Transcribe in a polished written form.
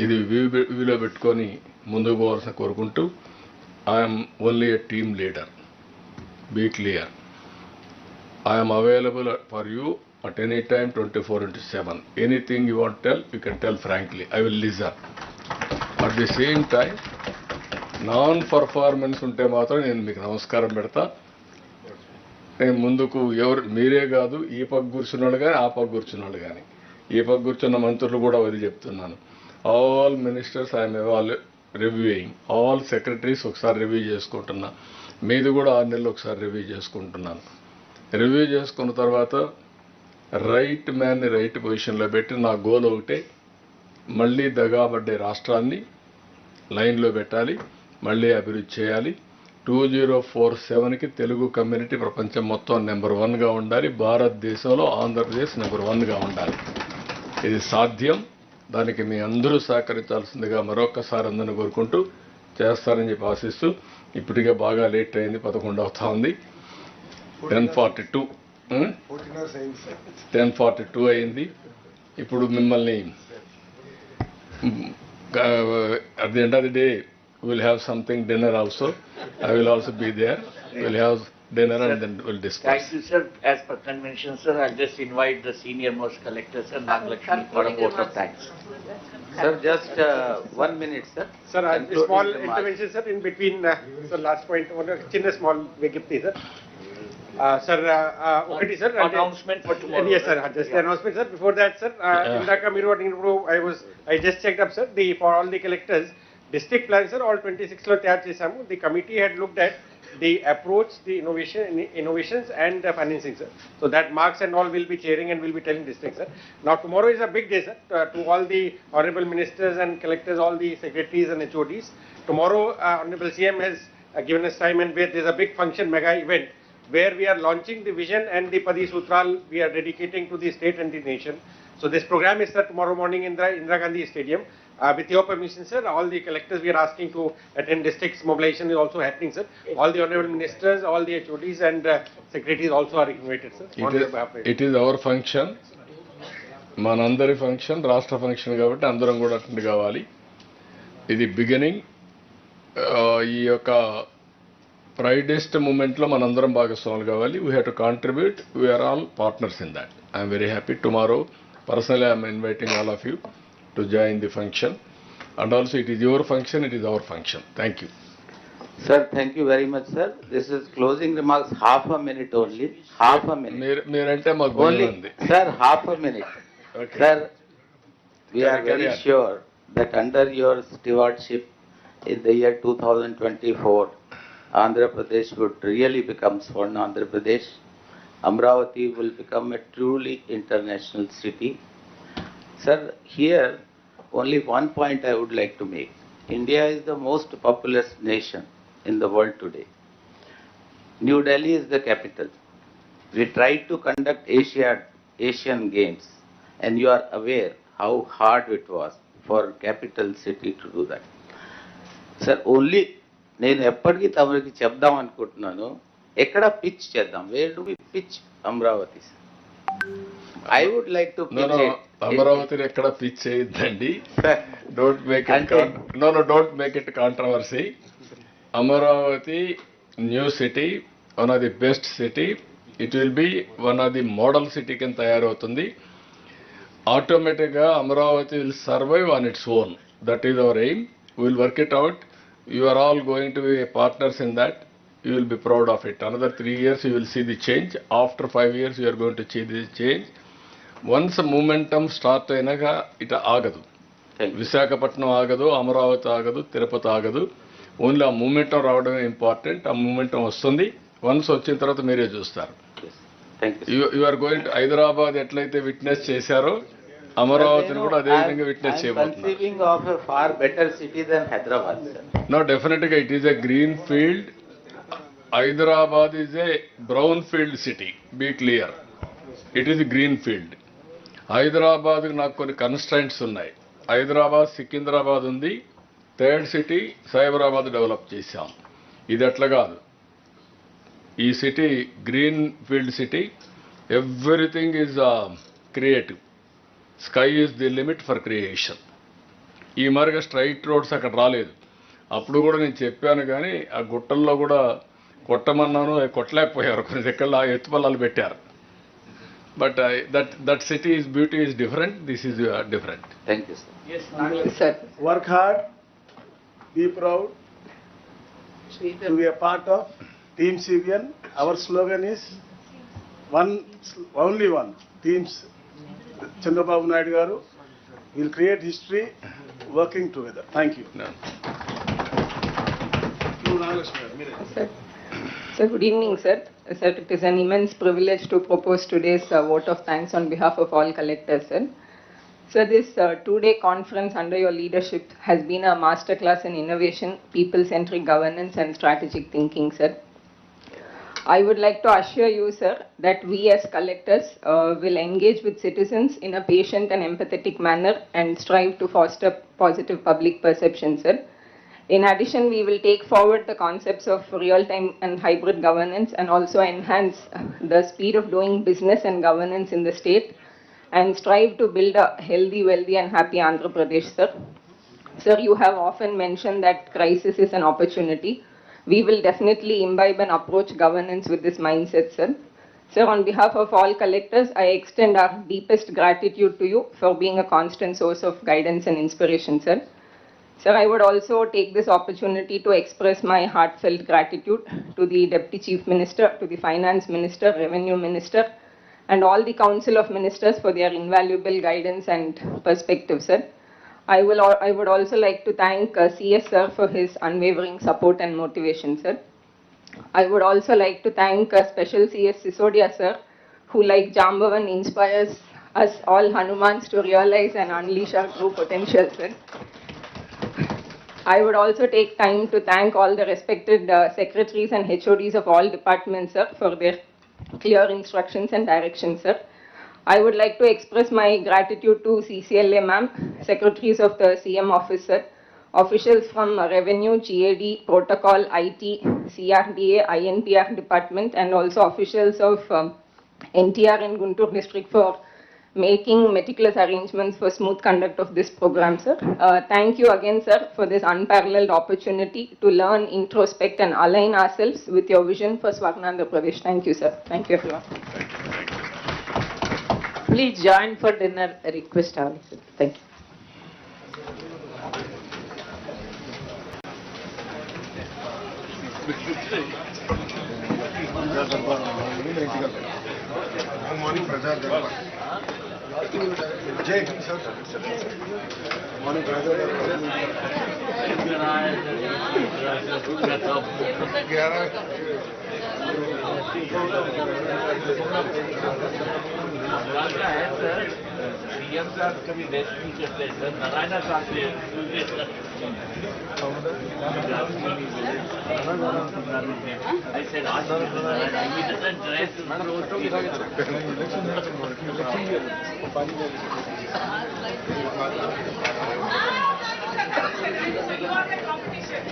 ఇది వీలో పెట్టుకొని ముందుకు పోవాల్సిన కోరుకుంటూ I'm only a team leader. Be clear. I'm available for you at any time 24/7. Anything you want to tell, you can tell frankly. I will listen. At the same time, non-performance ఉంటే మాత్రం నేను మీకు నమస్కారం పెడతా. నేను ముందుకు ఎవరు మీరే కాదు, ఈ పక్క కూర్చున్నాడు కానీ ఆ పక్క కూర్చున్నాడు కానీ, ఈ పక్క కూర్చున్న మంత్రులు కూడా అది చెప్తున్నాను. All ministers I'm reviewing, all secretaries ఒకసారి రివ్యూ చేసుకుంటున్నా. మీది కూడా 6 నెలలు ఒకసారి రివ్యూ చేసుకుంటున్నాను. రివ్యూ చేసుకున్న తర్వాత రైట్ మ్యాన్ని రైట్ పొజిషన్లో పెట్టి నా గోల్ ఒకటే, మళ్ళీ దగాబడ్డే రాష్ట్రాన్ని లైన్లో పెట్టాలి, మళ్ళీ అభివృద్ధి చేయాలి. 2047కి తెలుగు కమ్యూనిటీ ప్రపంచం మొత్తం నెంబర్ 1గా ఉండాలి. భారతదేశంలో ఆంధ్రప్రదేశ్ నెంబర్ 1గా ఉండాలి. ఇది సాధ్యం. దానికి మీ అందరూ సహకరించాల్సిందిగా మరొక్కసారి అందరిని కోరుకుంటూ చేస్తారని చెప్పి ఆశిస్తూ, ఇప్పటికే బాగా లేట్ అయింది, 11 అవుతా ఉంది. 10:42 అయింది. ఇప్పుడు మిమ్మల్ని at the end of the day we'll have something dinner also. I will also be there. We'll have dinner, sir, and then we'll discuss. Thank you, sir. As per convention, sir, I'll just invite the senior most collector, sir, Nagalakshmi, for a vote of thanks. Sir, just 1 minute, sir. Sir, a small intervention, sir, in between. So last point, one small Vegipti, sir. Sir, okay, sir. Announcement for tomorrow. Yes, sir. Just the announcement, sir. Before that, sir, Indaka Miru, I just checked up, sir. For all the collectors, district plans, sir, all 26 lo tayar chesamu. The committee had looked at the approach, the innovations and financing, sir. So that marks and all will be chairing and will be telling districts, sir. Now tomorrow is a big day, sir, to all the honorable ministers and collectors, all the secretaries and HODs. Tomorrow, honorable CM has given us time and there is a big function, mega event, where we are launching the vision and the Padi Sutral we are dedicating to the state and the nation. So this program is, sir, tomorrow morning in the Indira Gandhi Stadium. With your permission, sir, all the collectors we are asking to attend. Districts mobilization is also happening, sir. All the honorable ministers, all the HODs and secretaries also are invited, sir. It is our function. మనందరి function, రాష్ట్ర function కాబట్టి అందరం కూడా attend కావాలి. ఇది beginning. ఈ యొక్క ప్రైడెస్ట్ మూమెంట్లో మనందరం భాగస్వాములు కావాలి. We have to contribute. We are all partners in that. I'm very happy. Tomorrow personally I'm inviting all of you to join the function. And also it is your function, it is our function. Thank you. Sir, thank you very much, sir. This is closing remarks, half a minute only. Half a minute. మీరంటే మాకు Only, ఉంది. sir, half a minute. Okay. Sir, we are Carry very on. sure that under your stewardship in the year 2024, Andhra Pradesh would really become Swarna Andhra Pradesh. Amravati will become a truly international city. Sir, here only one point I would like to make. India is the most populous nation in the world today. New Delhi is the capital. We tried to conduct Asian Games, and you are aware how hard it was for capital city to do that. Sir, only నేను ఎప్పటికీ తమరికి చెప్దాం అనుకుంటున్నాను, ఎక్కడ pitch చేద్దాం, where do we pitch Amaravati? I would like to అమరావతిని ఎక్కడ pitch చేయొద్దండి. Don't make it controversy. Amaravati new city, one of the best city. It will be one of the model city కింద తయారవుతుంది. ఆటోమేటిక్గా Amaravati will survive on its own. That is our aim. Will work it out. You are all going to be partners in that. You will be proud of it. Another 3 years you will see the change. After 5 years you are going to see the change. Once momentum start ayinaga it agadu. Visakhapatnam agadu, Amaravati agadu, Tirupati agadu. Only a momentum రావడమే important. ఆ momentum వస్తుంది. Once వచ్చిన తర్వాత మీరే చూస్తారు. You are going to Hyderabad ఎట్లయితే witness చేశారో అమరావతిని కూడా అదే విధంగా విట్నెస్ చేయబోతున్నారు. Conceiving of a far better city than Hyderabad. No, definitely it is a green field. Hyderabad is a brown field city. Be clear. It is a green field. Hyderabad నాకు కొన్ని constraints ఉన్నాయి. హైదరాబాద్, సికింద్రాబాద్ ఉంది. థర్డ్ సిటీ సైబరాబాద్ డెవలప్ చేశాం. ఇది అట్లా కాదు. ఈ city green field city. Everything is creative. Sky is the limit for creation. ఈ మరిగా స్ట్రైట్ రోడ్స్ అక్కడ రాలేదు. అప్పుడు కూడా నేను చెప్పాను, కానీ ఆ గుట్టల్లో కూడా కొట్టమన్నాను, అవి కొట్టలేకపోయారు. కొన్ని దగ్గర ఎత్తుపల్లాలు పెట్టారు. But that city is beauty is different, this is different. Thank you, sir. Yes, Nagarajan. Sir. Work hard, be proud to be a part of Team CBN. Our slogan is only one. Teams Chandrababu Naidu Garu will create history working together. Thank you. Sir. Sir, good evening, sir. Sir, it is an immense privilege to propose today's vote of thanks on behalf of all collectors, sir. Sir, this two-day conference under your leadership has been a masterclass in innovation, people-centric governance and strategic thinking, sir. I would like to assure you, sir, that we as collectors will engage with citizens in a patient and empathetic manner and strive to foster positive public perception, sir. In addition, we will take forward the concepts of real-time and hybrid governance and also enhance the speed of doing business and governance in the state and strive to build a healthy, wealthy and happy Andhra Pradesh, sir. Sir, you have often mentioned that crisis is an opportunity. We will definitely imbibe and approach governance with this mindset, sir. Sir, on behalf of all collectors, I extend our deepest gratitude to you for being a constant source of guidance and inspiration, sir. Sir, I would also take this opportunity to express my heartfelt gratitude to the Deputy Chief Minister, to the Finance Minister, Revenue Minister, and all the Council of Ministers for their invaluable guidance and perspective, sir. I would also like to thank CS sir for his unwavering support and motivation, sir. I would also like to thank Special CS Sisodia sir, who like Jambavan inspires us all Hanumans to realize and unleash our true potential, sir. I would also take time to thank all the respected secretaries and HODs of all departments, sir, for their clear instructions and directions, sir. I would like to express my gratitude to CCLA ma'am, secretaries of the CM office, sir, officials from Revenue, GAD, Protocol, IT, CRDA, INPR department, and also officials of NTR and Guntur district for making meticulous arrangements for smooth conduct of this program, sir. Thank you again, sir, for this unparalleled opportunity to learn, introspect and align ourselves with your vision for Swarnandhra Pradesh. Thank you, sir. Thank you, everyone. Please join for dinner, I request all. Thank you. CM साहब कभी rest नहीं करते sir, Narayan साहब से I said, ask him, he doesn't dress. You are the competition.